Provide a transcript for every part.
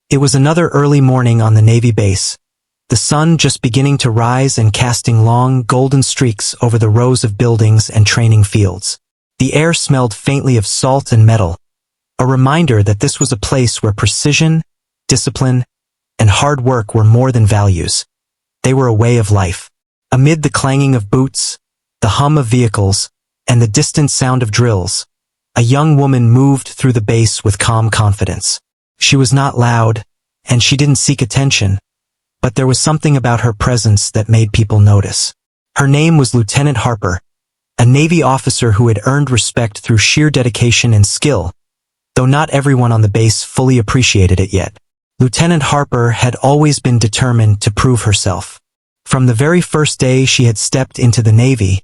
It was another early morning on the Navy base, the sun just beginning to rise and casting long, golden streaks over the rows of buildings and training fields. The air smelled faintly of salt and metal, a reminder that this was a place where precision, discipline, and hard work were more than values. They were a way of life. Amid the clanging of boots, the hum of vehicles, and the distant sound of drills, a young woman moved through the base with calm confidence. She was not loud, and she didn't seek attention, but there was something about her presence that made people notice. Her name was Lieutenant Harper, a Navy officer who had earned respect through sheer dedication and skill, though not everyone on the base fully appreciated it yet. Lieutenant Harper had always been determined to prove herself. From the very first day she had stepped into the Navy,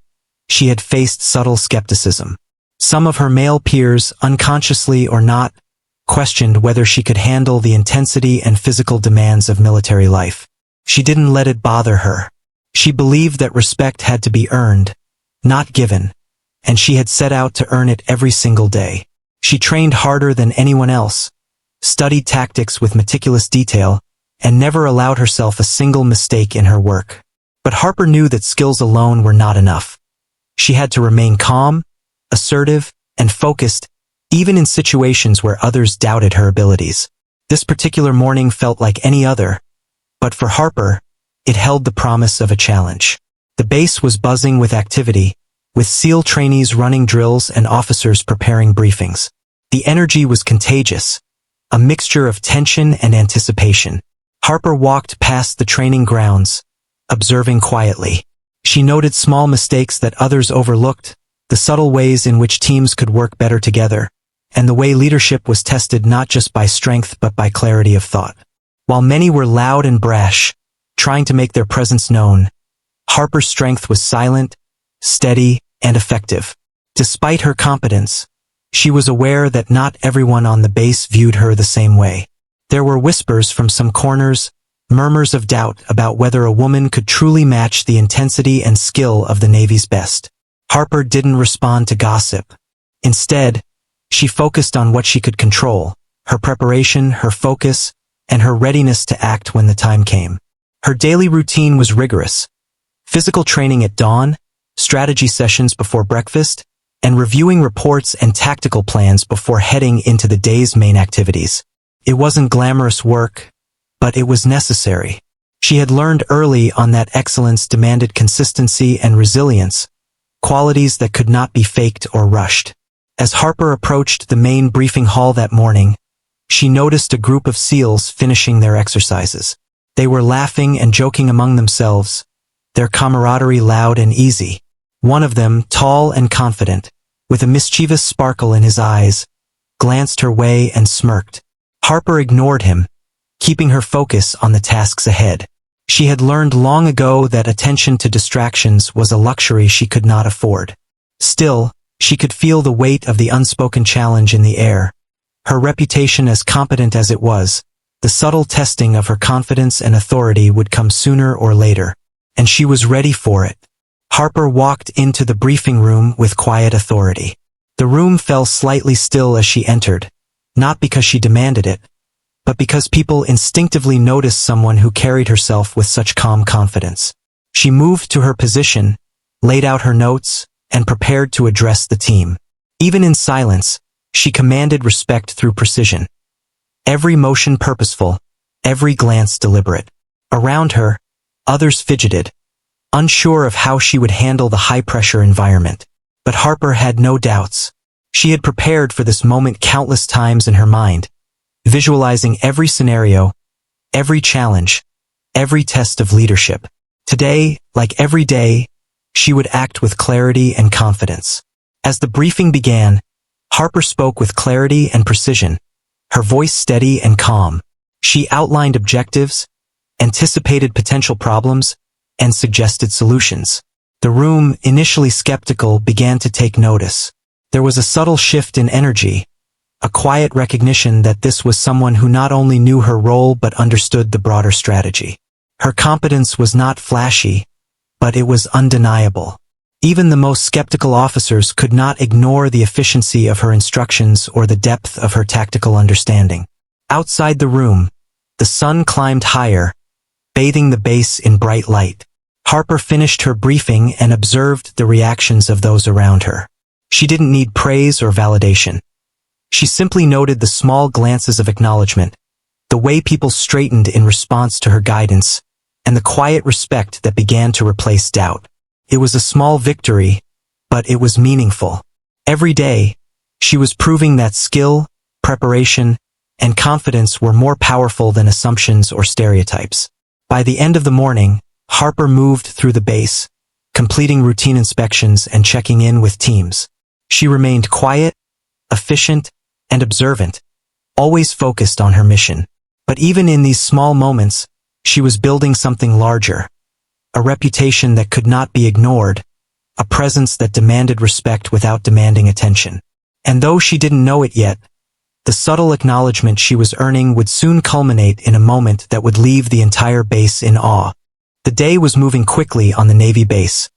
she had faced subtle skepticism. Some of her male peers, unconsciously or not, questioned whether she could handle the intensity and physical demands of military life. She didn't let it bother her. She believed that respect had to be earned, not given, and she had set out to earn it every single day. She trained harder than anyone else, studied tactics with meticulous detail, and never allowed herself a single mistake in her work. But Harper knew that skills alone were not enough. She had to remain calm, assertive, and focused, even in situations where others doubted her abilities. This particular morning felt like any other, but for Harper, it held the promise of a challenge. The base was buzzing with activity, with SEAL trainees running drills and officers preparing briefings. The energy was contagious, a mixture of tension and anticipation. Harper walked past the training grounds, observing quietly. She noted small mistakes that others overlooked, the subtle ways in which teams could work better together, and the way leadership was tested not just by strength but by clarity of thought. While many were loud and brash, trying to make their presence known, Harper's strength was silent, steady, and effective. Despite her competence, she was aware that not everyone on the base viewed her the same way. There were whispers from some corners, murmurs of doubt about whether a woman could truly match the intensity and skill of the Navy's best. Harper didn't respond to gossip. Instead, she focused on what she could control, her preparation, her focus, and her readiness to act when the time came. Her daily routine was rigorous. Physical training at dawn, strategy sessions before breakfast, and reviewing reports and tactical plans before heading into the day's main activities. It wasn't glamorous work, but it was necessary. She had learned early on that excellence demanded consistency and resilience, qualities that could not be faked or rushed. As Harper approached the main briefing hall that morning, she noticed a group of SEALs finishing their exercises. They were laughing and joking among themselves, their camaraderie loud and easy. One of them, tall and confident, with a mischievous sparkle in his eyes, glanced her way and smirked. Harper ignored him, keeping her focus on the tasks ahead. She had learned long ago that attention to distractions was a luxury she could not afford. Still, she could feel the weight of the unspoken challenge in the air. Her reputation as competent as it was, the subtle testing of her confidence and authority would come sooner or later, and she was ready for it. Harper walked into the briefing room with quiet authority. The room fell slightly still as she entered, not because she demanded it, but because people instinctively noticed someone who carried herself with such calm confidence. She moved to her position, laid out her notes, and prepared to address the team. Even in silence, she commanded respect through precision. Every motion purposeful, every glance deliberate. Around her, others fidgeted, unsure of how she would handle the high-pressure environment. But Harper had no doubts. She had prepared for this moment countless times in her mind, visualizing every scenario, every challenge, every test of leadership. Today, like every day, she would act with clarity and confidence. As the briefing began, Harper spoke with clarity and precision, her voice steady and calm. She outlined objectives, anticipated potential problems, and suggested solutions. The room, initially skeptical, began to take notice. There was a subtle shift in energy, a quiet recognition that this was someone who not only knew her role but understood the broader strategy. Her competence was not flashy, but it was undeniable. Even the most skeptical officers could not ignore the efficiency of her instructions or the depth of her tactical understanding. Outside the room, The sun climbed higher, bathing the base in bright light. Harper finished her briefing and observed the reactions of those around her. She didn't need praise or validation. She simply noted the small glances of acknowledgement, the way people straightened in response to her guidance, and the quiet respect that began to replace doubt. It was a small victory, but it was meaningful. Every day, she was proving that skill, preparation, and confidence were more powerful than assumptions or stereotypes. By the end of the morning, Harper moved through the base, completing routine inspections and checking in with teams. She remained quiet, efficient, and observant, always focused on her mission. But even in these small moments, she was building something larger. A reputation that could not be ignored, a presence that demanded respect without demanding attention. And though she didn't know it yet, the subtle acknowledgement she was earning would soon culminate in a moment that would leave the entire base in awe. The day was moving quickly on the Navy base,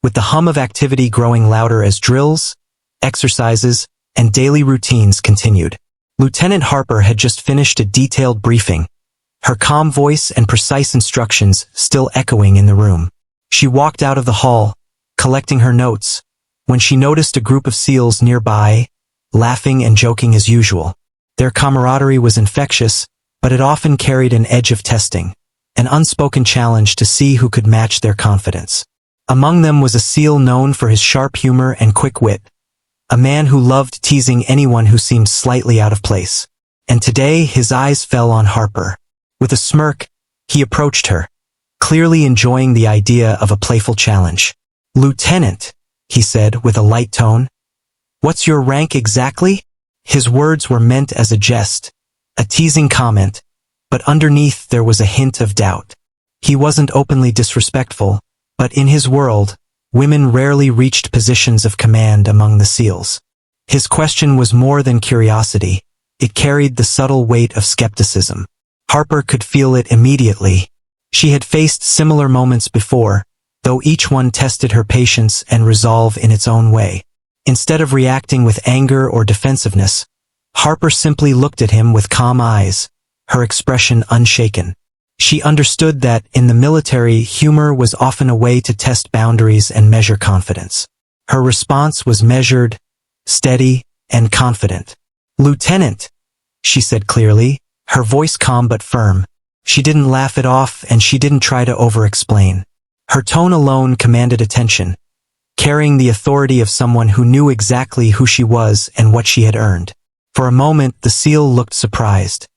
with the hum of activity growing louder as drills, exercises, and daily routines continued. Lieutenant Harper had just finished a detailed briefing, her calm voice and precise instructions still echoing in the room. She walked out of the hall, collecting her notes, when she noticed a group of SEALs nearby, laughing and joking as usual. Their camaraderie was infectious, but it often carried an edge of testing, an unspoken challenge to see who could match their confidence. Among them was a SEAL known for his sharp humor and quick wit, a man who loved teasing anyone who seemed slightly out of place. And today his eyes fell on Harper. With a smirk, he approached her, clearly enjoying the idea of a playful challenge. "Lieutenant," he said with a light tone, "what's your rank exactly?" His words were meant as a jest, a teasing comment, but underneath there was a hint of doubt. He wasn't openly disrespectful, but in his world, women rarely reached positions of command among the SEALs. His question was more than curiosity. It carried the subtle weight of skepticism. Harper could feel it immediately. She had faced similar moments before, though each one tested her patience and resolve in its own way. Instead of reacting with anger or defensiveness, Harper simply looked at him with calm eyes, her expression unshaken. She understood that, in the military, humor was often a way to test boundaries and measure confidence. Her response was measured, steady, and confident. "Lieutenant," she said clearly, her voice calm but firm. She didn't laugh it off and she didn't try to over-explain. Her tone alone commanded attention, carrying the authority of someone who knew exactly who she was and what she had earned. For a moment, the SEAL looked surprised.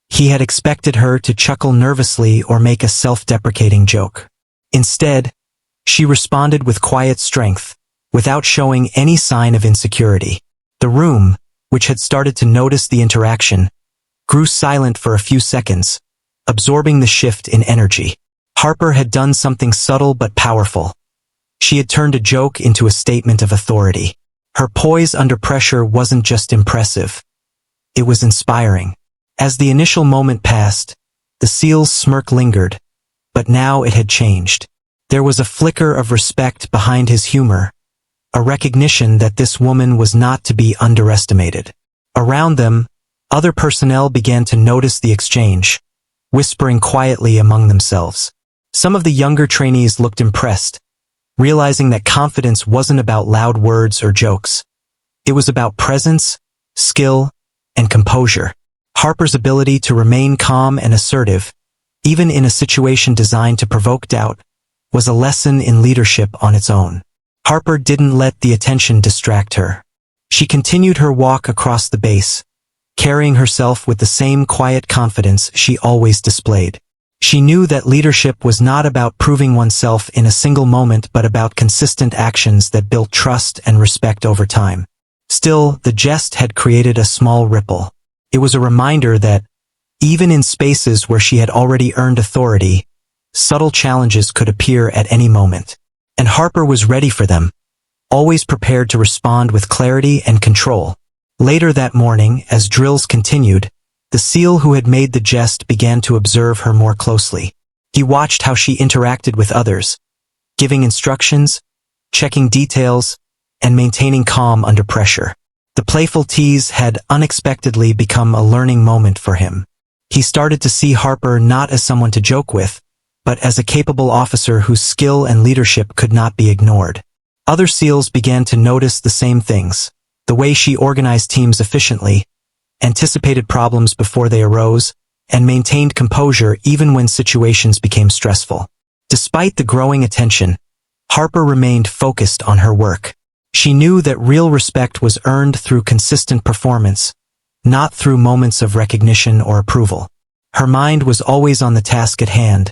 He had expected her to chuckle nervously or make a self-deprecating joke. Instead, she responded with quiet strength, without showing any sign of insecurity. The room, which had started to notice the interaction, grew silent for a few seconds, absorbing the shift in energy. Harper had done something subtle but powerful. She had turned a joke into a statement of authority. Her poise under pressure wasn't just impressive. It was inspiring. As the initial moment passed, the SEAL's smirk lingered, but now it had changed. There was a flicker of respect behind his humor, a recognition that this woman was not to be underestimated. Around them, other personnel began to notice the exchange, whispering quietly among themselves. Some of the younger trainees looked impressed, realizing that confidence wasn't about loud words or jokes. It was about presence, skill, and composure. Harper's ability to remain calm and assertive, even in a situation designed to provoke doubt, was a lesson in leadership on its own. Harper didn't let the attention distract her. She continued her walk across the base, carrying herself with the same quiet confidence she always displayed. She knew that leadership was not about proving oneself in a single moment but about consistent actions that built trust and respect over time. Still, the jest had created a small ripple. It was a reminder that, even in spaces where she had already earned authority, subtle challenges could appear at any moment. And Harper was ready for them, always prepared to respond with clarity and control. Later that morning, as drills continued, the SEAL who had made the jest began to observe her more closely. He watched how she interacted with others, giving instructions, checking details, and maintaining calm under pressure. The playful tease had unexpectedly become a learning moment for him. He started to see Harper not as someone to joke with, but as a capable officer whose skill and leadership could not be ignored. Other SEALs began to notice the same things: the way she organized teams efficiently, anticipated problems before they arose, and maintained composure even when situations became stressful. Despite the growing attention, Harper remained focused on her work. She knew that real respect was earned through consistent performance, not through moments of recognition or approval. Her mind was always on the task at hand,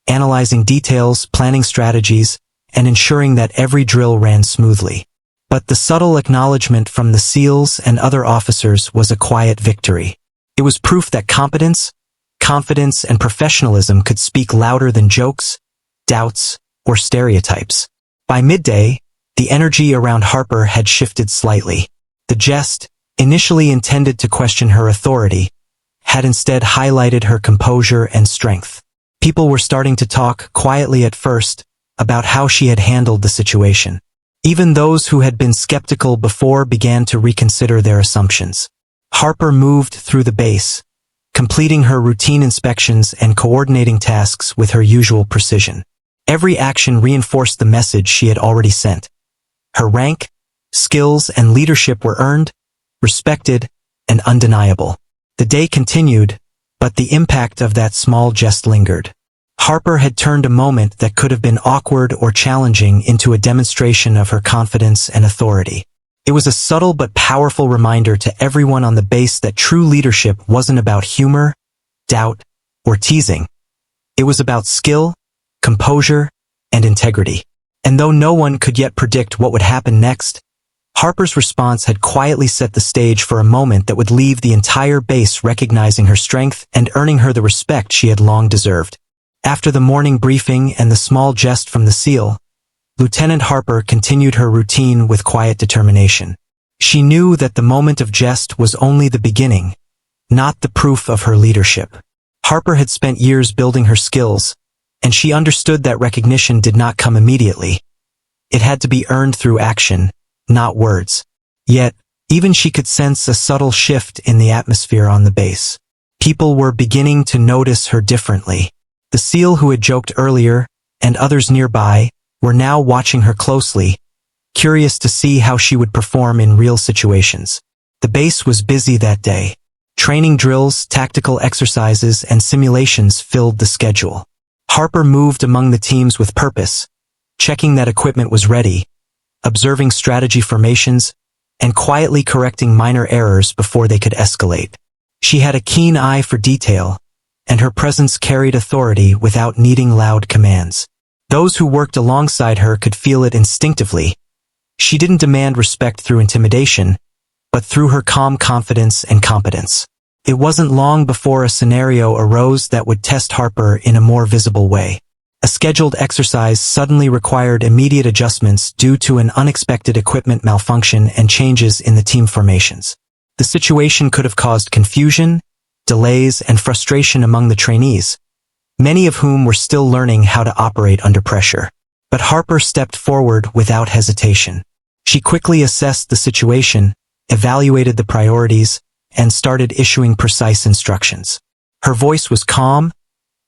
analyzing details, planning strategies, and ensuring that every drill ran smoothly. But the subtle acknowledgement from the SEALs and other officers was a quiet victory. It was proof that competence, confidence, and professionalism could speak louder than jokes, doubts, or stereotypes. By midday, the energy around Harper had shifted slightly. The jest, initially intended to question her authority, had instead highlighted her composure and strength. People were starting to talk, quietly at first, about how she had handled the situation. Even those who had been skeptical before began to reconsider their assumptions. Harper moved through the base, completing her routine inspections and coordinating tasks with her usual precision. Every action reinforced the message she had already sent. Her rank, skills, and leadership were earned, respected, and undeniable. The day continued, but the impact of that small jest lingered. Harper had turned a moment that could have been awkward or challenging into a demonstration of her confidence and authority. It was a subtle but powerful reminder to everyone on the base that true leadership wasn't about humor, doubt, or teasing. It was about skill, composure, and integrity. And though no one could yet predict what would happen next, Harper's response had quietly set the stage for a moment that would leave the entire base recognizing her strength and earning her the respect she had long deserved. After the morning briefing and the small jest from the SEAL, Lieutenant Harper continued her routine with quiet determination. She knew that the moment of jest was only the beginning, not the proof of her leadership. Harper had spent years building her skills, and she understood that recognition did not come immediately. It had to be earned through action, not words. Yet, even she could sense a subtle shift in the atmosphere on the base. People were beginning to notice her differently. The SEAL who had joked earlier, and others nearby, were now watching her closely, curious to see how she would perform in real situations. The base was busy that day. Training drills, tactical exercises, and simulations filled the schedule. Harper moved among the teams with purpose, checking that equipment was ready, observing strategy formations, and quietly correcting minor errors before they could escalate. She had a keen eye for detail, and her presence carried authority without needing loud commands. Those who worked alongside her could feel it instinctively. She didn't demand respect through intimidation, but through her calm confidence and competence. It wasn't long before a scenario arose that would test Harper in a more visible way. A scheduled exercise suddenly required immediate adjustments due to an unexpected equipment malfunction and changes in the team formations. The situation could have caused confusion, delays, and frustration among the trainees, many of whom were still learning how to operate under pressure. But Harper stepped forward without hesitation. She quickly assessed the situation, evaluated the priorities, and started issuing precise instructions. Her voice was calm,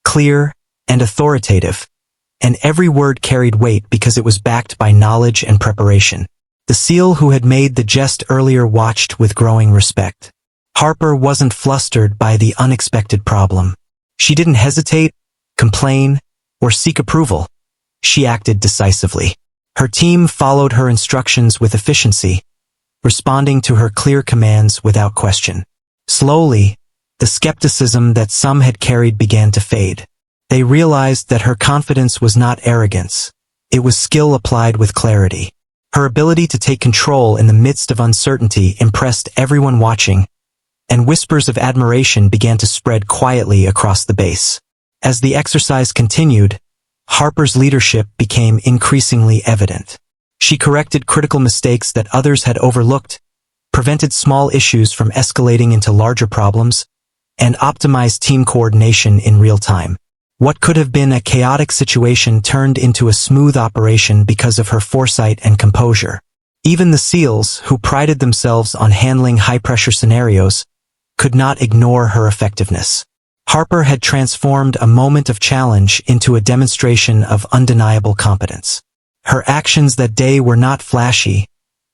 clear, and authoritative, and every word carried weight because it was backed by knowledge and preparation. The SEAL who had made the jest earlier watched with growing respect. Harper wasn't flustered by the unexpected problem. She didn't hesitate, complain, or seek approval. She acted decisively. Her team followed her instructions with efficiency, responding to her clear commands without question. Slowly, the skepticism that some had carried began to fade. They realized that her confidence was not arrogance. It was skill applied with clarity. Her ability to take control in the midst of uncertainty impressed everyone watching, and whispers of admiration began to spread quietly across the base. As the exercise continued, Harper's leadership became increasingly evident. She corrected critical mistakes that others had overlooked, prevented small issues from escalating into larger problems, and optimized team coordination in real time. What could have been a chaotic situation turned into a smooth operation because of her foresight and composure. Even the SEALs, who prided themselves on handling high-pressure scenarios, could not ignore her effectiveness. Harper had transformed a moment of challenge into a demonstration of undeniable competence. Her actions that day were not flashy,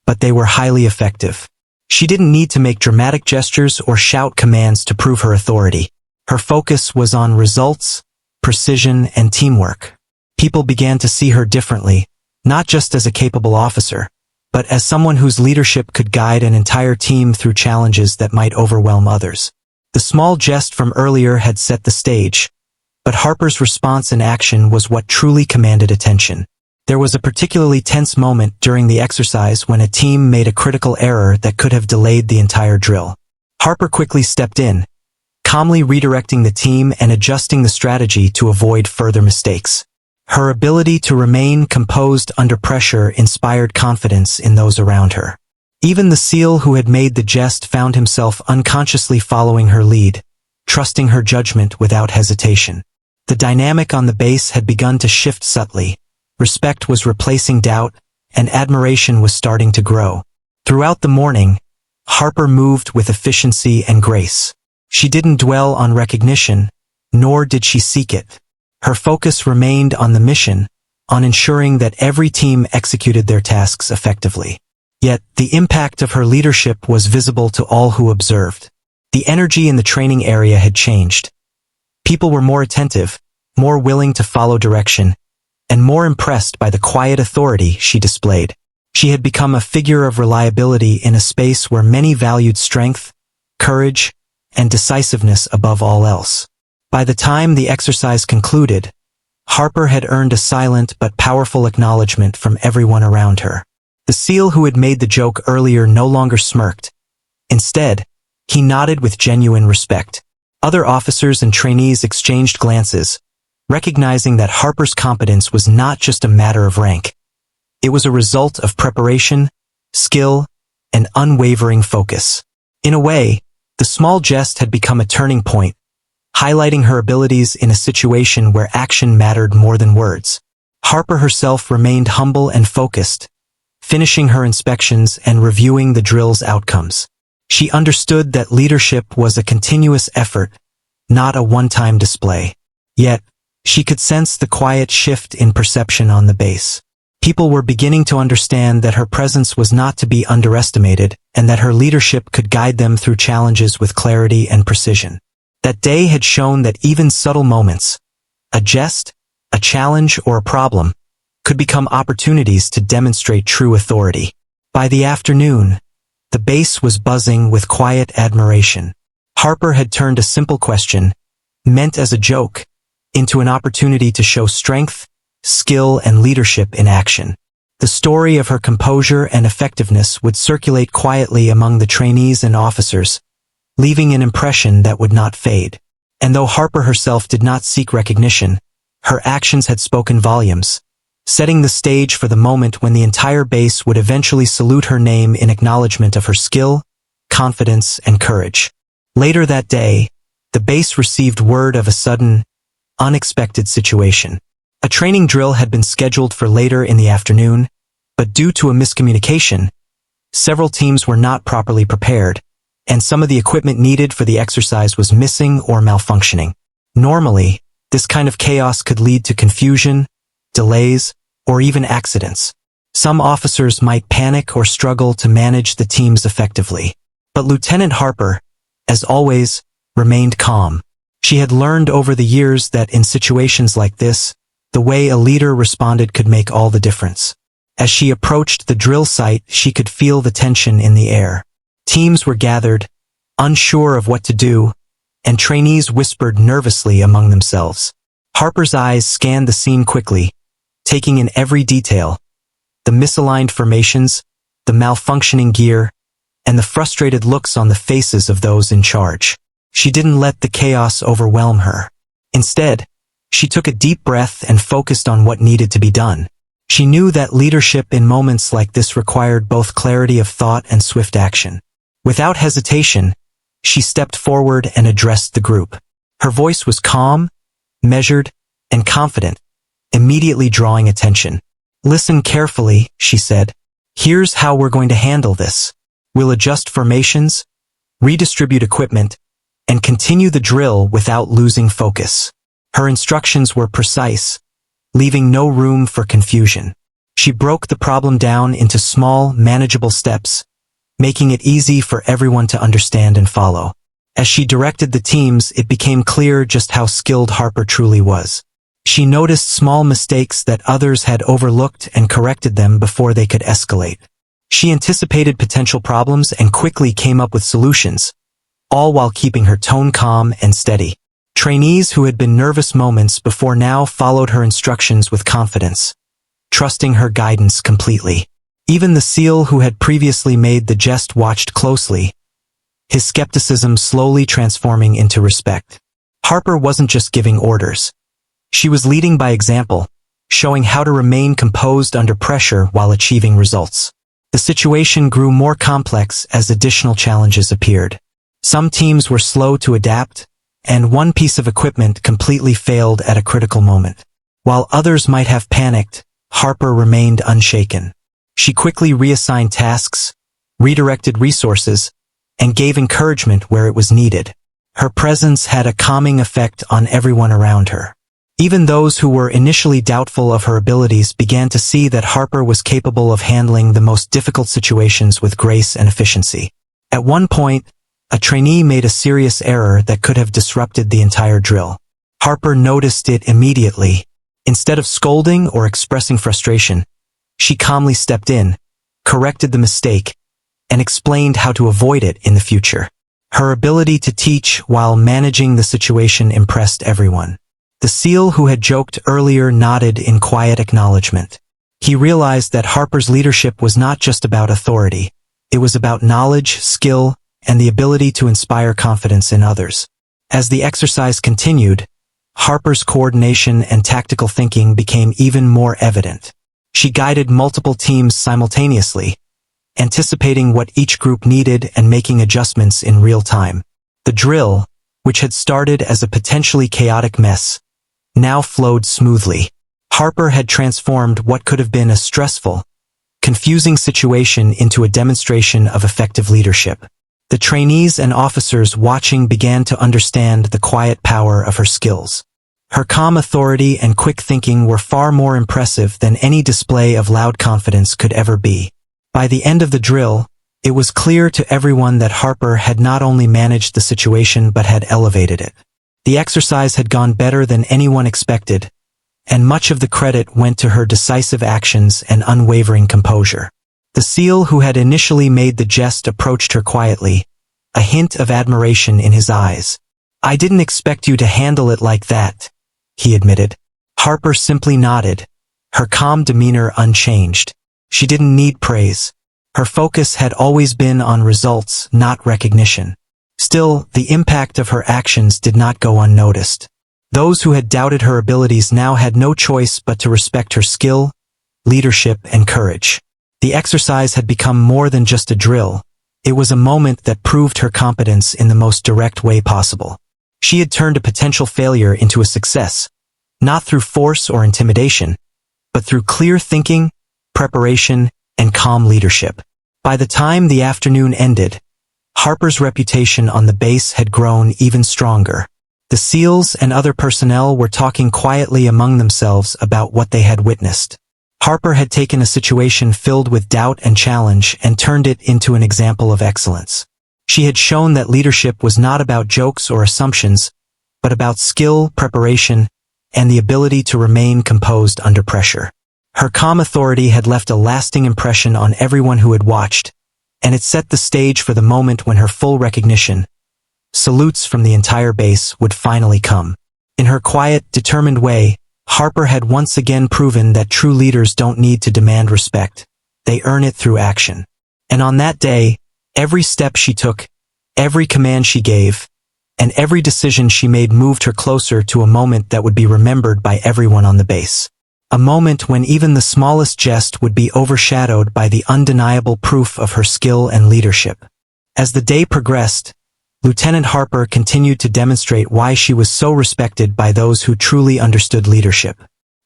but they were highly effective. She didn't need to make dramatic gestures or shout commands to prove her authority. Her focus was on results, precision, and teamwork. People began to see her differently, not just as a capable officer, but as someone whose leadership could guide an entire team through challenges that might overwhelm others. The small jest from earlier had set the stage, but Harper's response and action was what truly commanded attention. There was a particularly tense moment during the exercise when a team made a critical error that could have delayed the entire drill. Harper quickly stepped in, calmly redirecting the team and adjusting the strategy to avoid further mistakes. Her ability to remain composed under pressure inspired confidence in those around her. Even the SEAL who had made the jest found himself unconsciously following her lead, trusting her judgment without hesitation. The dynamic on the base had begun to shift subtly. Respect was replacing doubt, and admiration was starting to grow. Throughout the morning, Harper moved with efficiency and grace. She didn't dwell on recognition, nor did she seek it. Her focus remained on the mission, on ensuring that every team executed their tasks effectively. Yet, the impact of her leadership was visible to all who observed. The energy in the training area had changed. People were more attentive, more willing to follow direction, and more impressed by the quiet authority she displayed. She had become a figure of reliability in a space where many valued strength, courage, and decisiveness above all else. By the time the exercise concluded, Harper had earned a silent but powerful acknowledgement from everyone around her. The SEAL who had made the joke earlier no longer smirked. Instead, he nodded with genuine respect. Other officers and trainees exchanged glances, recognizing that Harper's competence was not just a matter of rank. It was a result of preparation, skill, and unwavering focus. In a way, the small jest had become a turning point, highlighting her abilities in a situation where action mattered more than words. Harper herself remained humble and focused, finishing her inspections and reviewing the drill's outcomes. She understood that leadership was a continuous effort, not a one-time display. Yet, she could sense the quiet shift in perception on the base. People were beginning to understand that her presence was not to be underestimated, and that her leadership could guide them through challenges with clarity and precision. That day had shown that even subtle moments, a jest, a challenge, or a problem, could become opportunities to demonstrate true authority. By the afternoon, the base was buzzing with quiet admiration. Harper had turned a simple question, meant as a joke, into an opportunity to show strength, skill, and leadership in action. The story of her composure and effectiveness would circulate quietly among the trainees and officers, leaving an impression that would not fade. And though Harper herself did not seek recognition, her actions had spoken volumes, setting the stage for the moment when the entire base would eventually salute her name in acknowledgement of her skill, confidence, and courage. Later that day, the base received word of a sudden, unexpected situation. A training drill had been scheduled for later in the afternoon, but due to a miscommunication, several teams were not properly prepared, and some of the equipment needed for the exercise was missing or malfunctioning. Normally, this kind of chaos could lead to confusion, delays, or even accidents. Some officers might panic or struggle to manage the teams effectively. But Lieutenant Harper, as always, remained calm. She had learned over the years that in situations like this, the way a leader responded could make all the difference. As she approached the drill site, she could feel the tension in the air. Teams were gathered, unsure of what to do, and trainees whispered nervously among themselves. Harper's eyes scanned the scene quickly, taking in every detail: the misaligned formations, the malfunctioning gear, and the frustrated looks on the faces of those in charge. She didn't let the chaos overwhelm her. Instead, she took a deep breath and focused on what needed to be done. She knew that leadership in moments like this required both clarity of thought and swift action. Without hesitation, she stepped forward and addressed the group. Her voice was calm, measured, and confident, immediately drawing attention. "Listen carefully," she said. "Here's how we're going to handle this. We'll adjust formations, redistribute equipment, and continue the drill without losing focus. Her instructions were precise, leaving no room for confusion. She broke the problem down into small, manageable steps, making it easy for everyone to understand and follow. As she directed the teams, it became clear just how skilled Harper truly was. She noticed small mistakes that others had overlooked and corrected them before they could escalate. She anticipated potential problems and quickly came up with solutions, all while keeping her tone calm and steady. Trainees who had been nervous moments before now followed her instructions with confidence, trusting her guidance completely. Even the SEAL who had previously made the jest watched closely, his skepticism slowly transforming into respect. Harper wasn't just giving orders. She was leading by example, showing how to remain composed under pressure while achieving results. The situation grew more complex as additional challenges appeared. Some teams were slow to adapt, and one piece of equipment completely failed at a critical moment. While others might have panicked, Harper remained unshaken. She quickly reassigned tasks, redirected resources, and gave encouragement where it was needed. Her presence had a calming effect on everyone around her. Even those who were initially doubtful of her abilities began to see that Harper was capable of handling the most difficult situations with grace and efficiency. At one point, a trainee made a serious error that could have disrupted the entire drill. Harper noticed it immediately. Instead of scolding or expressing frustration, she calmly stepped in, corrected the mistake, and explained how to avoid it in the future. Her ability to teach while managing the situation impressed everyone. The SEAL who had joked earlier nodded in quiet acknowledgement. He realized that Harper's leadership was not just about authority. It was about knowledge, skill, and the ability to inspire confidence in others. As the exercise continued, Harper's coordination and tactical thinking became even more evident. She guided multiple teams simultaneously, anticipating what each group needed and making adjustments in real time. The drill, which had started as a potentially chaotic mess, now flowed smoothly. Harper had transformed what could have been a stressful, confusing situation into a demonstration of effective leadership. The trainees and officers watching began to understand the quiet power of her skills. Her calm authority and quick thinking were far more impressive than any display of loud confidence could ever be. By the end of the drill, it was clear to everyone that Harper had not only managed the situation but had elevated it. The exercise had gone better than anyone expected, and much of the credit went to her decisive actions and unwavering composure. The SEAL who had initially made the jest approached her quietly, a hint of admiration in his eyes. "I didn't expect you to handle it like that," he admitted. Harper simply nodded, her calm demeanor unchanged. She didn't need praise. Her focus had always been on results, not recognition. Still, the impact of her actions did not go unnoticed. Those who had doubted her abilities now had no choice but to respect her skill, leadership, and courage. The exercise had become more than just a drill. It was a moment that proved her competence in the most direct way possible. She had turned a potential failure into a success, not through force or intimidation, but through clear thinking, preparation, and calm leadership. By the time the afternoon ended, Harper's reputation on the base had grown even stronger. The SEALs and other personnel were talking quietly among themselves about what they had witnessed. Harper had taken a situation filled with doubt and challenge and turned it into an example of excellence. She had shown that leadership was not about jokes or assumptions, but about skill, preparation, and the ability to remain composed under pressure. Her calm authority had left a lasting impression on everyone who had watched, and it set the stage for the moment when her full recognition, salutes from the entire base, would finally come. In her quiet, determined way, Harper had once again proven that true leaders don't need to demand respect. They earn it through action. And on that day, every step she took, every command she gave, and every decision she made moved her closer to a moment that would be remembered by everyone on the base. A moment when even the smallest jest would be overshadowed by the undeniable proof of her skill and leadership. As the day progressed, Lieutenant Harper continued to demonstrate why she was so respected by those who truly understood leadership.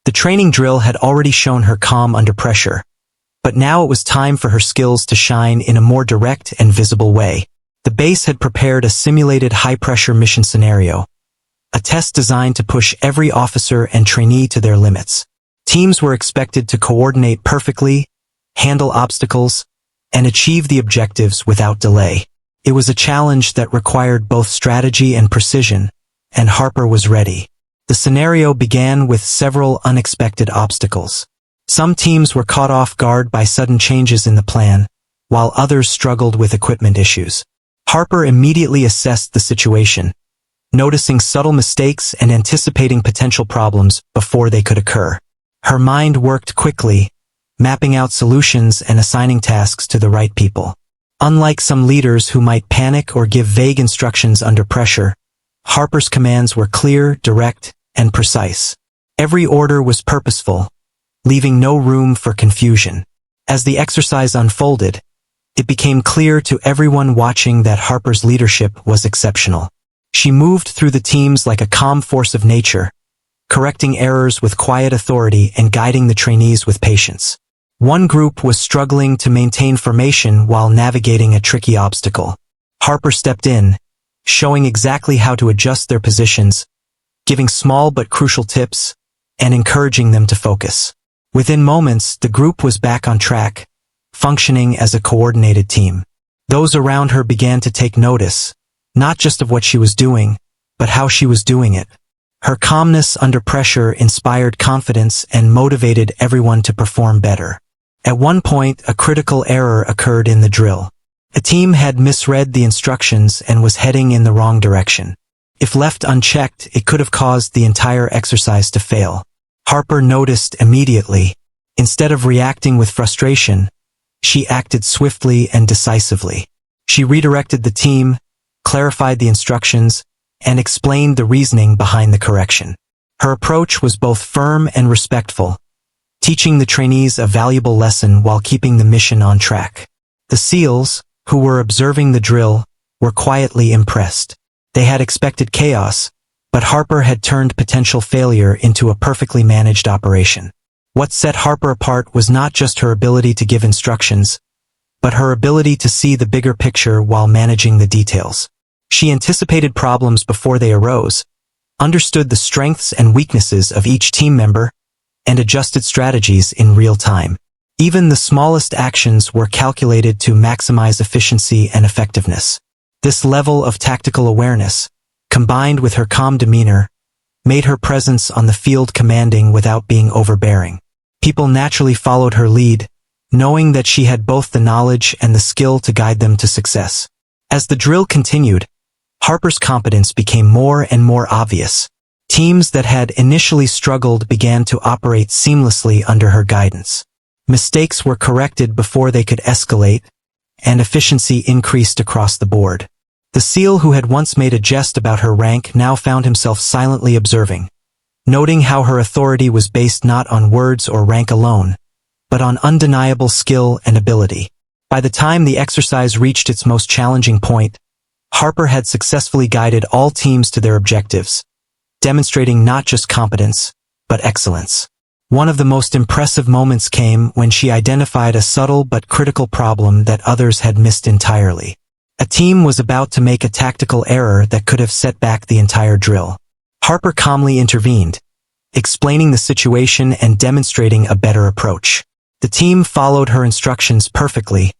The training drill had already shown her calm under pressure, but now it was time for her skills to shine in a more direct and visible way. The base had prepared a simulated high-pressure mission scenario, a test designed to push every officer and trainee to their limits. Teams were expected to coordinate perfectly, handle obstacles, and achieve the objectives without delay. It was a challenge that required both strategy and precision, and Harper was ready. The scenario began with several unexpected obstacles. Some teams were caught off guard by sudden changes in the plan, while others struggled with equipment issues. Harper immediately assessed the situation, noticing subtle mistakes and anticipating potential problems before they could occur. Her mind worked quickly, mapping out solutions and assigning tasks to the right people. Unlike some leaders who might panic or give vague instructions under pressure, Harper's commands were clear, direct, and precise. Every order was purposeful, leaving no room for confusion. As the exercise unfolded, it became clear to everyone watching that Harper's leadership was exceptional. She moved through the teams like a calm force of nature, correcting errors with quiet authority and guiding the trainees with patience. One group was struggling to maintain formation while navigating a tricky obstacle. Harper stepped in, showing exactly how to adjust their positions, giving small but crucial tips, and encouraging them to focus. Within moments, the group was back on track, functioning as a coordinated team. Those around her began to take notice, not just of what she was doing, but how she was doing it. Her calmness under pressure inspired confidence and motivated everyone to perform better. At one point, a critical error occurred in the drill. A team had misread the instructions and was heading in the wrong direction. If left unchecked, it could have caused the entire exercise to fail. Harper noticed immediately. Instead of reacting with frustration, she acted swiftly and decisively. She redirected the team, clarified the instructions, and explained the reasoning behind the correction. Her approach was both firm and respectful, teaching the trainees a valuable lesson while keeping the mission on track. The SEALs, who were observing the drill, were quietly impressed. They had expected chaos, but Harper had turned potential failure into a perfectly managed operation. What set Harper apart was not just her ability to give instructions, but her ability to see the bigger picture while managing the details. She anticipated problems before they arose, understood the strengths and weaknesses of each team member, and adjusted strategies in real time. Even the smallest actions were calculated to maximize efficiency and effectiveness. This level of tactical awareness, combined with her calm demeanor, made her presence on the field commanding without being overbearing. People naturally followed her lead, knowing that she had both the knowledge and the skill to guide them to success. As the drill continued, Harper's competence became more and more obvious. Teams that had initially struggled began to operate seamlessly under her guidance. Mistakes were corrected before they could escalate, and efficiency increased across the board. The SEAL who had once made a jest about her rank now found himself silently observing, noting how her authority was based not on words or rank alone, but on undeniable skill and ability. By the time the exercise reached its most challenging point, Harper had successfully guided all teams to their objectives, demonstrating not just competence, but excellence. One of the most impressive moments came when she identified a subtle but critical problem that others had missed entirely. A team was about to make a tactical error that could have set back the entire drill. Harper calmly intervened, explaining the situation and demonstrating a better approach. The team followed her instructions perfectly,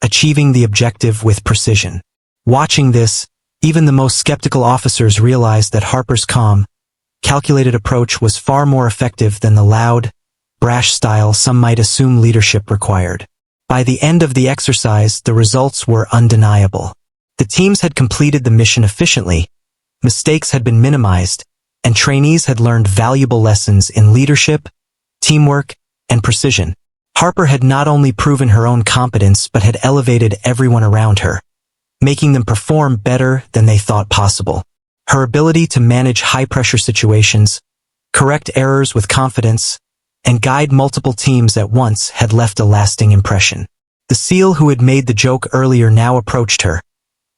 achieving the objective with precision. Watching this, even the most skeptical officers realized that Harper's calm, calculated approach was far more effective than the loud, brash style some might assume leadership required. By the end of the exercise, the results were undeniable. The teams had completed the mission efficiently, mistakes had been minimized, and trainees had learned valuable lessons in leadership, teamwork, and precision. Harper had not only proven her own competence but had elevated everyone around her, making them perform better than they thought possible. Her ability to manage high-pressure situations, correct errors with confidence, and guide multiple teams at once had left a lasting impression. The SEAL who had made the joke earlier now approached her,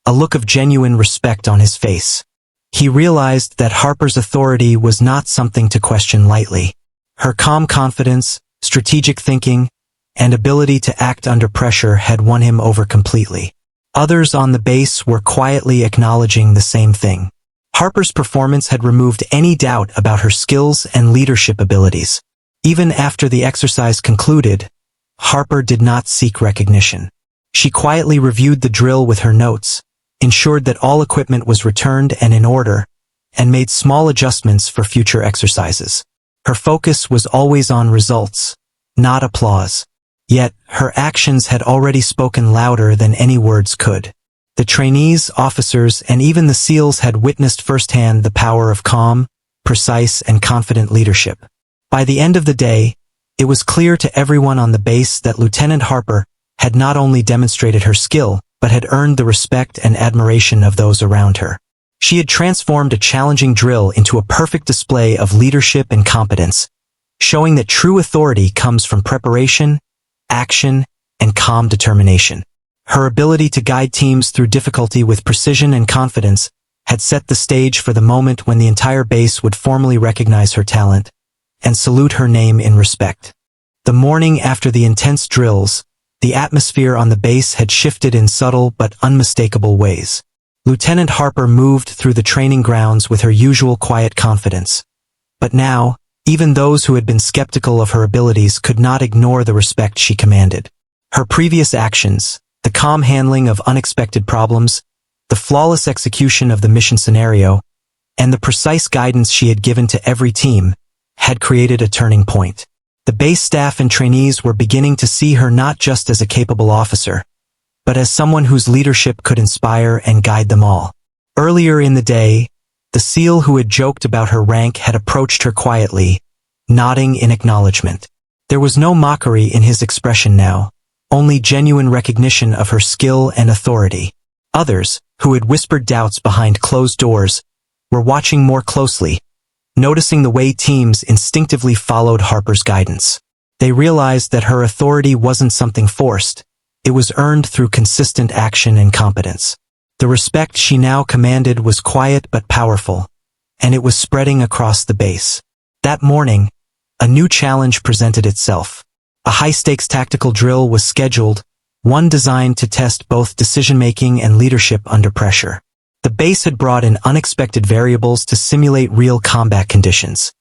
a look of genuine respect on his face. He realized that Harper's authority was not something to question lightly. Her calm confidence, strategic thinking, and ability to act under pressure had won him over completely. Others on the base were quietly acknowledging the same thing. Harper's performance had removed any doubt about her skills and leadership abilities. Even after the exercise concluded, Harper did not seek recognition. She quietly reviewed the drill with her notes, ensured that all equipment was returned and in order, and made small adjustments for future exercises. Her focus was always on results, not applause. Yet, her actions had already spoken louder than any words could. The trainees, officers, and even the SEALs had witnessed firsthand the power of calm, precise, and confident leadership. By the end of the day, it was clear to everyone on the base that Lieutenant Harper had not only demonstrated her skill, but had earned the respect and admiration of those around her. She had transformed a challenging drill into a perfect display of leadership and competence, showing that true authority comes from preparation, action, and calm determination. Her ability to guide teams through difficulty with precision and confidence had set the stage for the moment when the entire base would formally recognize her talent and salute her name in respect. The morning after the intense drills, the atmosphere on the base had shifted in subtle but unmistakable ways. Lieutenant Harper moved through the training grounds with her usual quiet confidence. But now, even those who had been skeptical of her abilities could not ignore the respect she commanded. Her previous actions, the calm handling of unexpected problems, the flawless execution of the mission scenario, and the precise guidance she had given to every team, had created a turning point. The base staff and trainees were beginning to see her not just as a capable officer, but as someone whose leadership could inspire and guide them all. Earlier in the day, the SEAL who had joked about her rank had approached her quietly, nodding in acknowledgement. There was no mockery in his expression now, only genuine recognition of her skill and authority. Others, who had whispered doubts behind closed doors, were watching more closely, noticing the way teams instinctively followed Harper's guidance. They realized that her authority wasn't something forced, it was earned through consistent action and competence. The respect she now commanded was quiet but powerful, and it was spreading across the base. That morning, a new challenge presented itself. A high-stakes tactical drill was scheduled, one designed to test both decision-making and leadership under pressure. The base had brought in unexpected variables to simulate real combat conditions.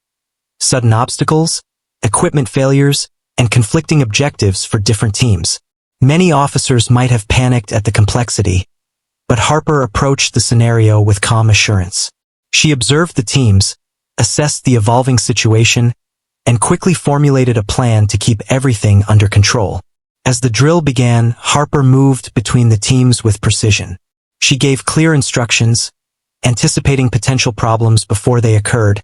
Sudden obstacles, equipment failures, and conflicting objectives for different teams. Many officers might have panicked at the complexity, but Harper approached the scenario with calm assurance. She observed the teams, assessed the evolving situation, and quickly formulated a plan to keep everything under control. As the drill began, Harper moved between the teams with precision. She gave clear instructions, anticipating potential problems before they occurred,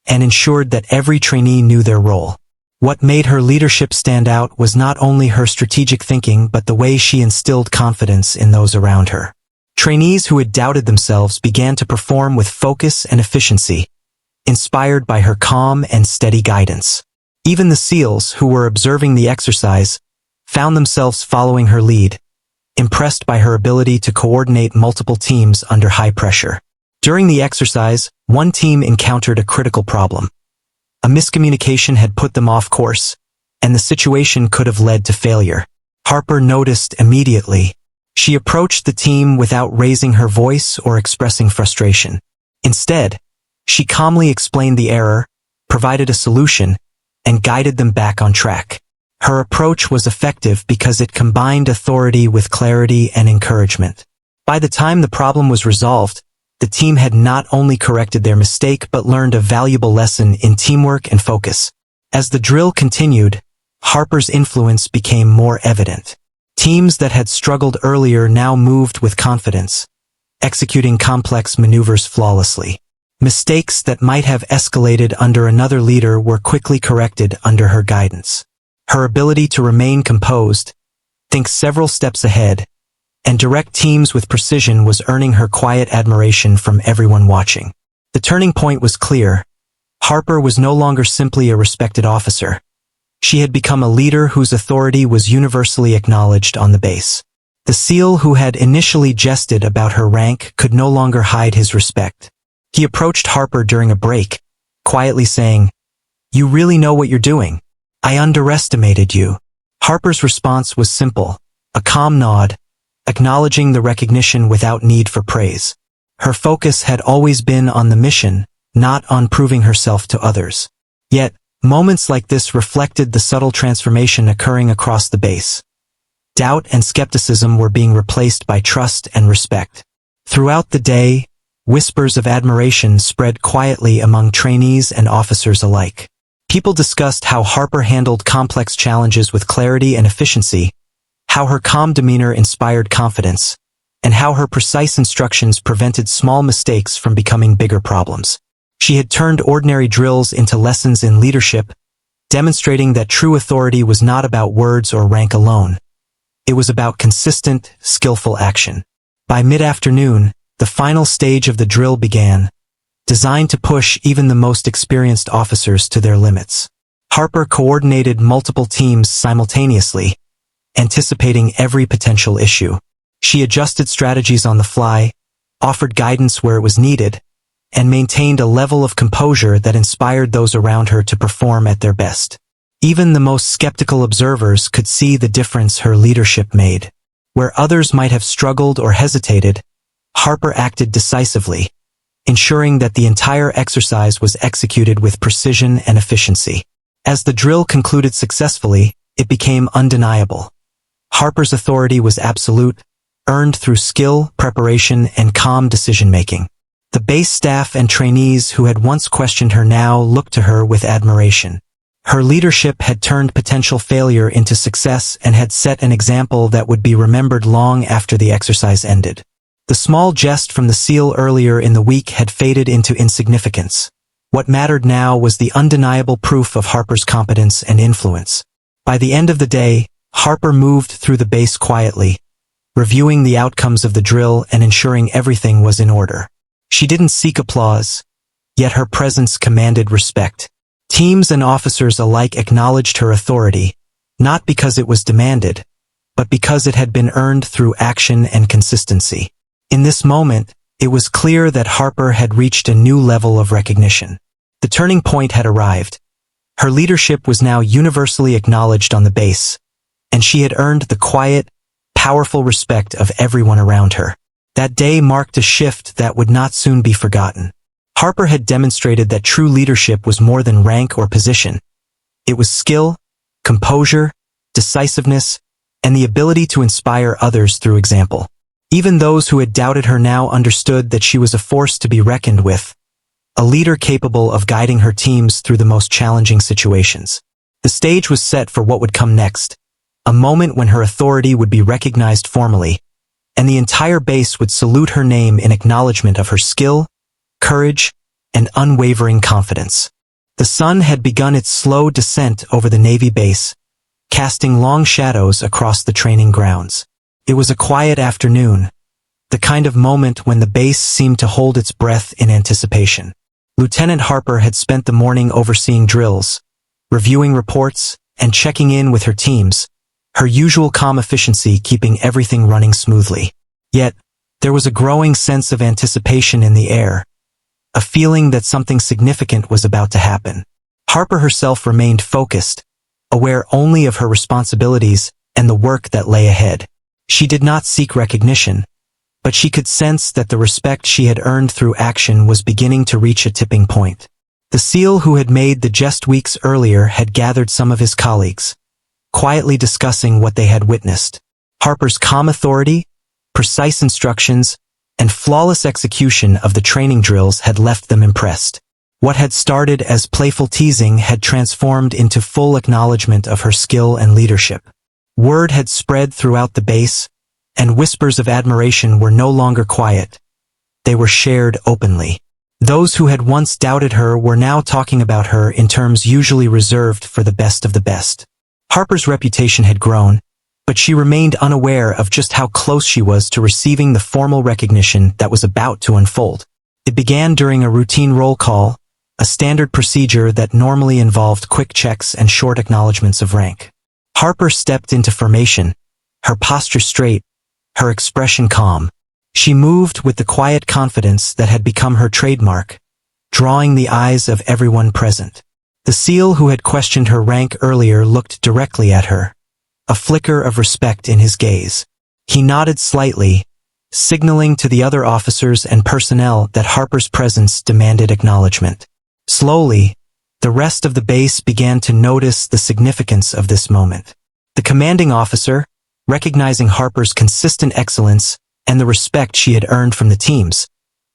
and ensured that every trainee knew their role. What made her leadership stand out was not only her strategic thinking but the way she instilled confidence in those around her. Trainees who had doubted themselves began to perform with focus and efficiency, inspired by her calm and steady guidance. Even the SEALs, who were observing the exercise, found themselves following her lead, impressed by her ability to coordinate multiple teams under high pressure. During the exercise, one team encountered a critical problem. A miscommunication had put them off course, and the situation could have led to failure. Harper noticed immediately. She approached the team without raising her voice or expressing frustration. Instead, she calmly explained the error, provided a solution, and guided them back on track. Her approach was effective because it combined authority with clarity and encouragement. By the time the problem was resolved, the team had not only corrected their mistake but learned a valuable lesson in teamwork and focus. As the drill continued, Harper's influence became more evident. Teams that had struggled earlier now moved with confidence, executing complex maneuvers flawlessly. Mistakes that might have escalated under another leader were quickly corrected under her guidance. Her ability to remain composed, think several steps ahead, and direct teams with precision was earning her quiet admiration from everyone watching. The turning point was clear. Harper was no longer simply a respected officer. She had become a leader whose authority was universally acknowledged on the base. The SEAL who had initially jested about her rank could no longer hide his respect. He approached Harper during a break, quietly saying, "You really know what you're doing. I underestimated you." Harper's response was simple, a calm nod, acknowledging the recognition without need for praise. Her focus had always been on the mission, not on proving herself to others. Yet, moments like this reflected the subtle transformation occurring across the base. Doubt and skepticism were being replaced by trust and respect. Throughout the day, whispers of admiration spread quietly among trainees and officers alike. People discussed how Harper handled complex challenges with clarity and efficiency, how her calm demeanor inspired confidence, and how her precise instructions prevented small mistakes from becoming bigger problems. She had turned ordinary drills into lessons in leadership, demonstrating that true authority was not about words or rank alone. It was about consistent, skillful action. By mid-afternoon, the final stage of the drill began, designed to push even the most experienced officers to their limits. Harper coordinated multiple teams simultaneously, anticipating every potential issue. She adjusted strategies on the fly, offered guidance where it was needed, and maintained a level of composure that inspired those around her to perform at their best. Even the most skeptical observers could see the difference her leadership made. Where others might have struggled or hesitated, Harper acted decisively, ensuring that the entire exercise was executed with precision and efficiency. As the drill concluded successfully, it became undeniable. Harper's authority was absolute, earned through skill, preparation, and calm decision-making. The base staff and trainees who had once questioned her now looked to her with admiration. Her leadership had turned potential failure into success and had set an example that would be remembered long after the exercise ended. The small jest from the SEAL earlier in the week had faded into insignificance. What mattered now was the undeniable proof of Harper's competence and influence. By the end of the day, Harper moved through the base quietly, reviewing the outcomes of the drill and ensuring everything was in order. She didn't seek applause, yet her presence commanded respect. Teams and officers alike acknowledged her authority, not because it was demanded, but because it had been earned through action and consistency. In this moment, it was clear that Harper had reached a new level of recognition. The turning point had arrived. Her leadership was now universally acknowledged on the base, and she had earned the quiet, powerful respect of everyone around her. That day marked a shift that would not soon be forgotten. Harper had demonstrated that true leadership was more than rank or position. It was skill, composure, decisiveness, and the ability to inspire others through example. Even those who had doubted her now understood that she was a force to be reckoned with, a leader capable of guiding her teams through the most challenging situations. The stage was set for what would come next, a moment when her authority would be recognized formally, and the entire base would salute her name in acknowledgement of her skill, courage, and unwavering confidence. The sun had begun its slow descent over the Navy base, casting long shadows across the training grounds. It was a quiet afternoon, the kind of moment when the base seemed to hold its breath in anticipation. Lieutenant Harper had spent the morning overseeing drills, reviewing reports, and checking in with her teams, her usual calm efficiency keeping everything running smoothly. Yet, there was a growing sense of anticipation in the air, a feeling that something significant was about to happen. Harper herself remained focused, aware only of her responsibilities and the work that lay ahead. She did not seek recognition, but she could sense that the respect she had earned through action was beginning to reach a tipping point. The SEAL who had made the jest weeks earlier had gathered some of his colleagues, quietly discussing what they had witnessed. Harper's calm authority, precise instructions, and flawless execution of the training drills had left them impressed. What had started as playful teasing had transformed into full acknowledgement of her skill and leadership. Word had spread throughout the base, and whispers of admiration were no longer quiet. They were shared openly. Those who had once doubted her were now talking about her in terms usually reserved for the best of the best. Harper's reputation had grown, but she remained unaware of just how close she was to receiving the formal recognition that was about to unfold. It began during a routine roll call, a standard procedure that normally involved quick checks and short acknowledgments of rank. Harper stepped into formation, her posture straight, her expression calm. She moved with the quiet confidence that had become her trademark, drawing the eyes of everyone present. The SEAL who had questioned her rank earlier looked directly at her, a flicker of respect in his gaze. He nodded slightly, signaling to the other officers and personnel that Harper's presence demanded acknowledgement. Slowly, the rest of the base began to notice the significance of this moment. The commanding officer, recognizing Harper's consistent excellence and the respect she had earned from the teams,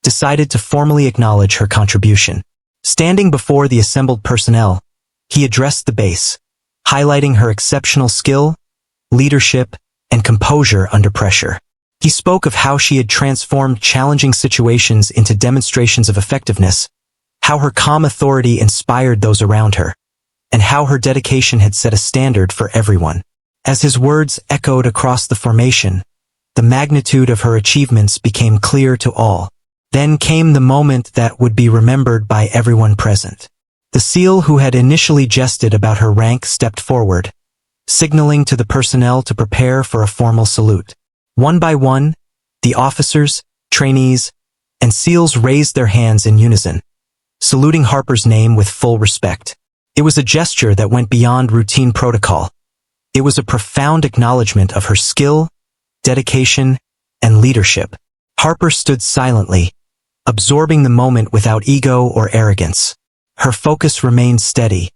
decided to formally acknowledge her contribution. Standing before the assembled personnel, he addressed the base, highlighting her exceptional skill, leadership, and composure under pressure. He spoke of how she had transformed challenging situations into demonstrations of effectiveness, how her calm authority inspired those around her, and how her dedication had set a standard for everyone. As his words echoed across the formation, the magnitude of her achievements became clear to all. Then came the moment that would be remembered by everyone present. The SEAL who had initially jested about her rank stepped forward, signaling to the personnel to prepare for a formal salute. One by one, the officers, trainees, and SEALs raised their hands in unison, saluting Harper's name with full respect. It was a gesture that went beyond routine protocol. It was a profound acknowledgement of her skill, dedication, and leadership. Harper stood silently, absorbing the moment without ego or arrogance. Her focus remained steady,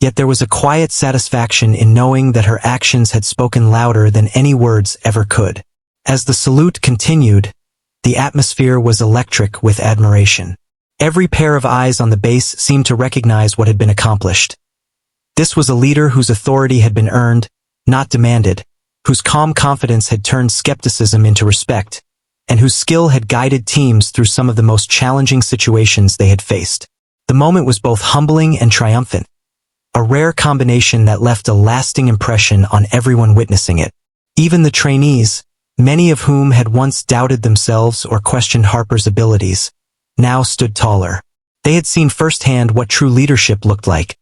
yet there was a quiet satisfaction in knowing that her actions had spoken louder than any words ever could. As the salute continued, the atmosphere was electric with admiration. Every pair of eyes on the base seemed to recognize what had been accomplished. This was a leader whose authority had been earned, not demanded, whose calm confidence had turned skepticism into respect, and whose skill had guided teams through some of the most challenging situations they had faced. The moment was both humbling and triumphant, a rare combination that left a lasting impression on everyone witnessing it. Even the trainees, many of whom had once doubted themselves or questioned Harper's abilities, now stood taller. They had seen firsthand what true leadership looked like.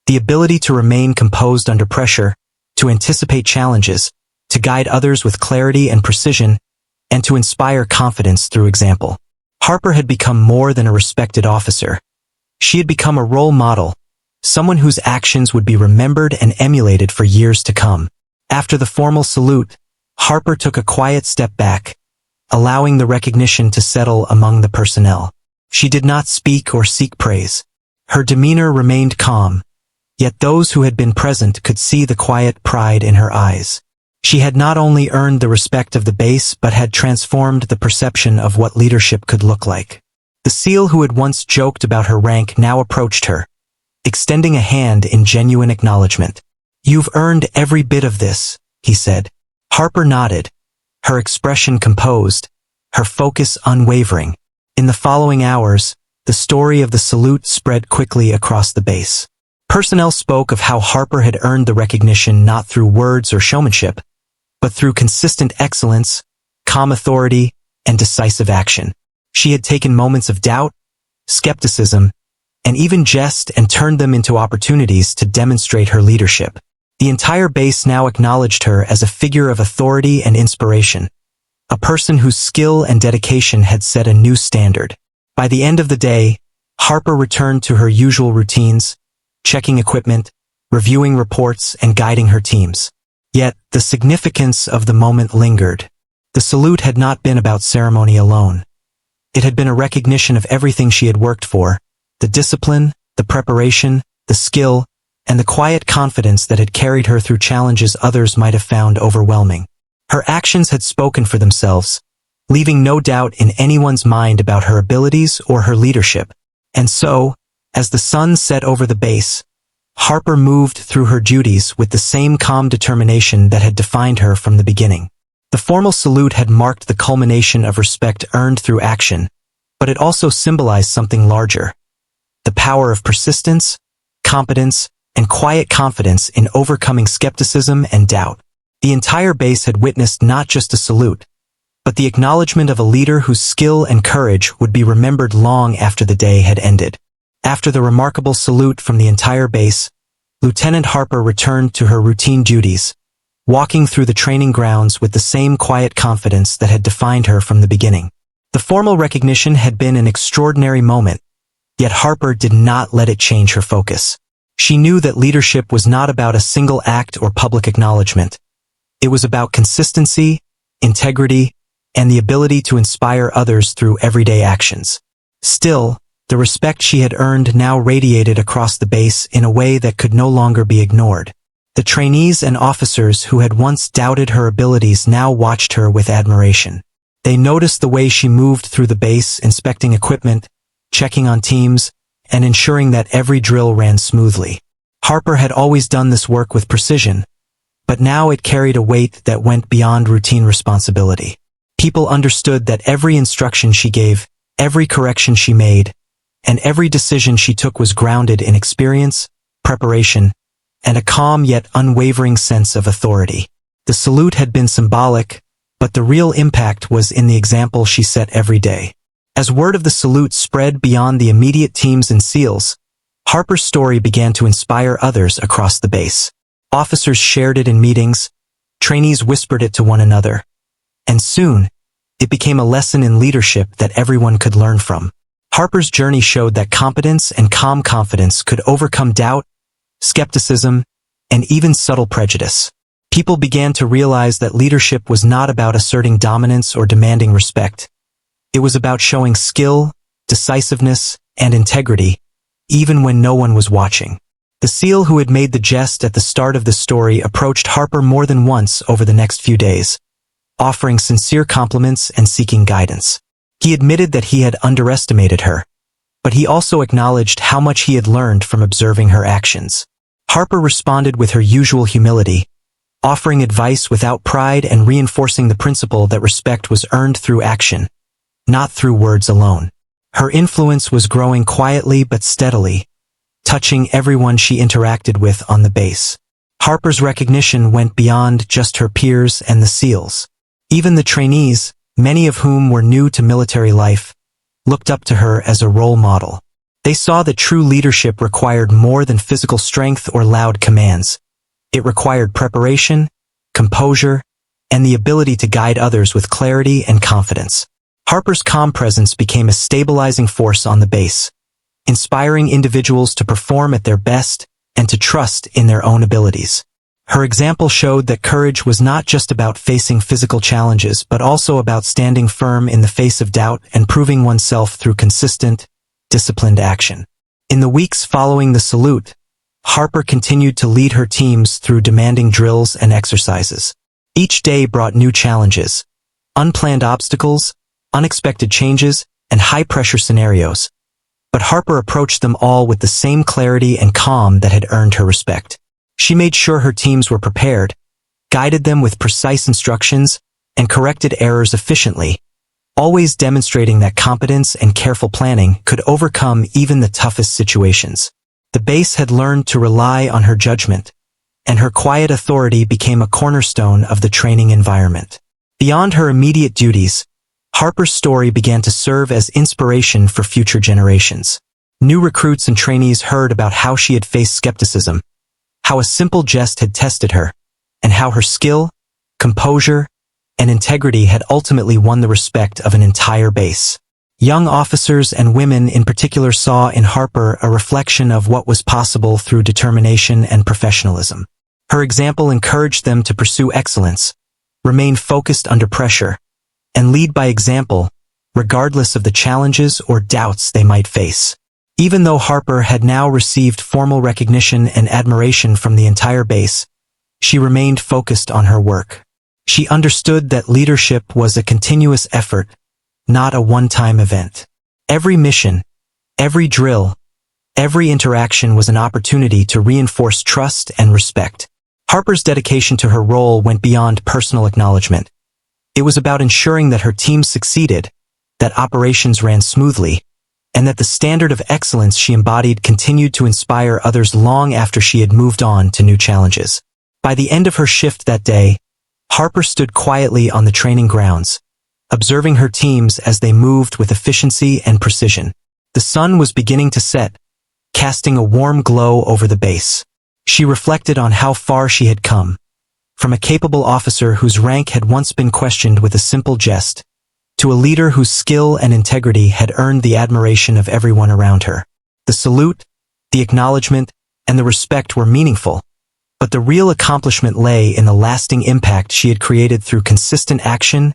The ability to remain composed under pressure, to anticipate challenges, to guide others with clarity and precision, and to inspire confidence through example. Harper had become more than a respected officer. She had become a role model, someone whose actions would be remembered and emulated for years to come. After the formal salute, Harper took a quiet step back, allowing the recognition to settle among the personnel. She did not speak or seek praise. Her demeanor remained calm, yet those who had been present could see the quiet pride in her eyes. She had not only earned the respect of the base but had transformed the perception of what leadership could look like. The SEAL who had once joked about her rank now approached her, extending a hand in genuine acknowledgement. "You've earned every bit of this," he said. Harper nodded, her expression composed, her focus unwavering. In the following hours, the story of the salute spread quickly across the base. Personnel spoke of how Harper had earned the recognition not through words or showmanship, but through consistent excellence, calm authority, and decisive action. She had taken moments of doubt, skepticism, and even jest and turned them into opportunities to demonstrate her leadership. The entire base now acknowledged her as a figure of authority and inspiration, a person whose skill and dedication had set a new standard. By the end of the day, Harper returned to her usual routines, checking equipment, reviewing reports, and guiding her teams. Yet, the significance of the moment lingered. The salute had not been about ceremony alone. It had been a recognition of everything she had worked for, the discipline, the preparation, the skill, and the quiet confidence that had carried her through challenges others might have found overwhelming. Her actions had spoken for themselves, leaving no doubt in anyone's mind about her abilities or her leadership. And so, as the sun set over the base, Harper moved through her duties with the same calm determination that had defined her from the beginning. The formal salute had marked the culmination of respect earned through action, but it also symbolized something larger: the power of persistence, competence, and quiet confidence in overcoming skepticism and doubt. The entire base had witnessed not just a salute, but the acknowledgement of a leader whose skill and courage would be remembered long after the day had ended. After the remarkable salute from the entire base, Lieutenant Harper returned to her routine duties, walking through the training grounds with the same quiet confidence that had defined her from the beginning. The formal recognition had been an extraordinary moment, yet Harper did not let it change her focus. She knew that leadership was not about a single act or public acknowledgement. It was about consistency, integrity, and the ability to inspire others through everyday actions. Still, the respect she had earned now radiated across the base in a way that could no longer be ignored. The trainees and officers who had once doubted her abilities now watched her with admiration. They noticed the way she moved through the base, inspecting equipment, checking on teams, and ensuring that every drill ran smoothly. Harper had always done this work with precision, but now it carried a weight that went beyond routine responsibility. People understood that every instruction she gave, every correction she made, and every decision she took was grounded in experience, preparation, and a calm yet unwavering sense of authority. The salute had been symbolic, but the real impact was in the example she set every day. As word of the salute spread beyond the immediate teams and SEALs, Harper's story began to inspire others across the base. Officers shared it in meetings, trainees whispered it to one another, and soon, it became a lesson in leadership that everyone could learn from. Harper's journey showed that competence and calm confidence could overcome doubt, skepticism, and even subtle prejudice. People began to realize that leadership was not about asserting dominance or demanding respect. It was about showing skill, decisiveness, and integrity, even when no one was watching. The SEAL who had made the jest at the start of the story approached Harper more than once over the next few days, offering sincere compliments and seeking guidance. He admitted that he had underestimated her, but he also acknowledged how much he had learned from observing her actions. Harper responded with her usual humility, offering advice without pride and reinforcing the principle that respect was earned through action, not through words alone. Her influence was growing quietly but steadily, touching everyone she interacted with on the base. Harper's recognition went beyond just her peers and the SEALs. Even the trainees, many of whom were new to military life, looked up to her as a role model. They saw that true leadership required more than physical strength or loud commands. It required preparation, composure, and the ability to guide others with clarity and confidence. Harper's calm presence became a stabilizing force on the base, inspiring individuals to perform at their best and to trust in their own abilities. Her example showed that courage was not just about facing physical challenges, but also about standing firm in the face of doubt and proving oneself through consistent, disciplined action. In the weeks following the salute, Harper continued to lead her teams through demanding drills and exercises. Each day brought new challenges, unplanned obstacles, unexpected changes, and high-pressure scenarios. But Harper approached them all with the same clarity and calm that had earned her respect. She made sure her teams were prepared, guided them with precise instructions, and corrected errors efficiently, always demonstrating that competence and careful planning could overcome even the toughest situations. The base had learned to rely on her judgment, and her quiet authority became a cornerstone of the training environment. Beyond her immediate duties, Harper's story began to serve as inspiration for future generations. New recruits and trainees heard about how she had faced skepticism, how a simple jest had tested her, and how her skill, composure, and integrity had ultimately won the respect of an entire base. Young officers and women in particular saw in Harper a reflection of what was possible through determination and professionalism. Her example encouraged them to pursue excellence, remain focused under pressure, and lead by example, regardless of the challenges or doubts they might face. Even though Harper had now received formal recognition and admiration from the entire base, she remained focused on her work. She understood that leadership was a continuous effort, not a one-time event. Every mission, every drill, every interaction was an opportunity to reinforce trust and respect. Harper's dedication to her role went beyond personal acknowledgement. It was about ensuring that her team succeeded, that operations ran smoothly, and that the standard of excellence she embodied continued to inspire others long after she had moved on to new challenges. By the end of her shift that day, Harper stood quietly on the training grounds, observing her teams as they moved with efficiency and precision. The sun was beginning to set, casting a warm glow over the base. She reflected on how far she had come, from a capable officer whose rank had once been questioned with a simple jest, to a leader whose skill and integrity had earned the admiration of everyone around her. The salute, the acknowledgement, and the respect were meaningful, But the real accomplishment lay in the lasting impact she had created through consistent action,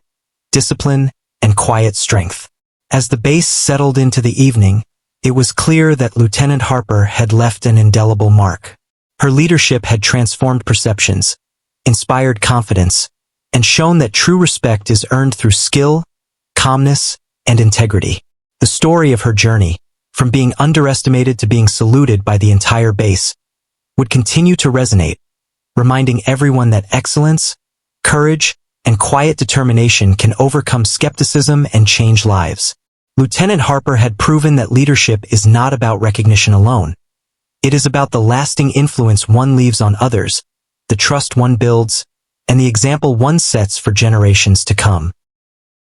discipline, and quiet strength. As the base settled into the evening, it was clear that Lieutenant Harper had left an indelible mark. Her leadership had transformed perceptions, inspired confidence, and shown that true respect is earned through skill, calmness, and integrity. The story of her journey, from being underestimated to being saluted by the entire base, would continue to resonate, reminding everyone that excellence, courage, and quiet determination can overcome skepticism and change lives. Lieutenant Harper had proven that leadership is not about recognition alone. It is about the lasting influence one leaves on others, the trust one builds, and the example one sets for generations to come.